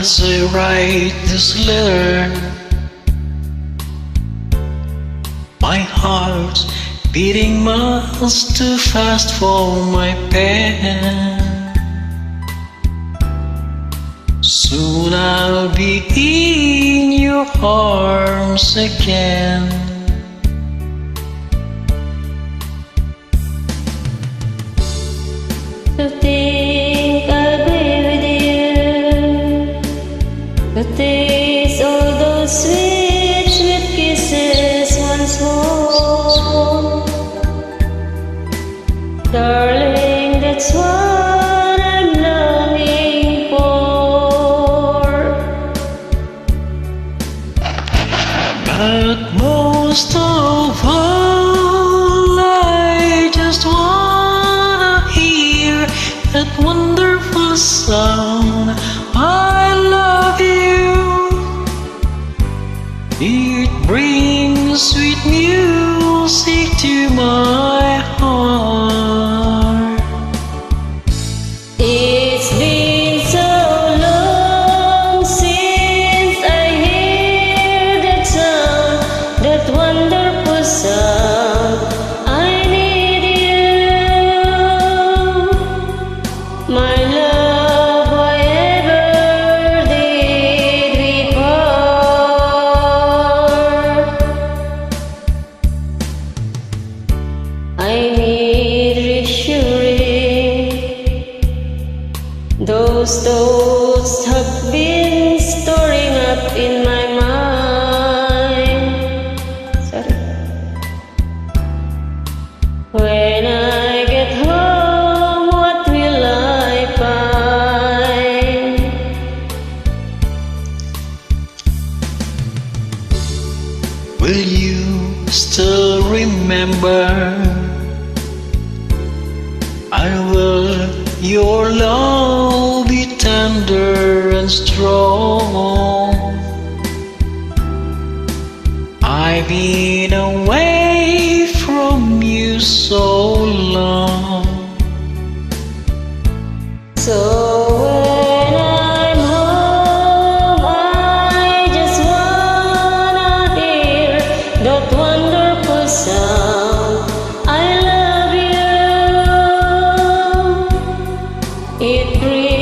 As I write this letter, my heart's beating miles too fast for my pen. Soon I'll be in your arms again. To think I'll be with you, to taste all those sweet, sweet kisses once more. Darling, that's what I'm longing for. But most of all, I just wanna hear that wonderful sound, I love you. It brings sweet music to my heart. It's been so long since I hear that sound, that wonderful sound. I need you, my love. Why ever did we part? I need reassuring. Those thoughts have been storing up in my mind. Sorry. When I get home, what will I find? Will you still remember? I will, your love be tender and strong. I've been away from you so long. So when I'm home, I just wanna hear that wonderful sound. I love you. It brings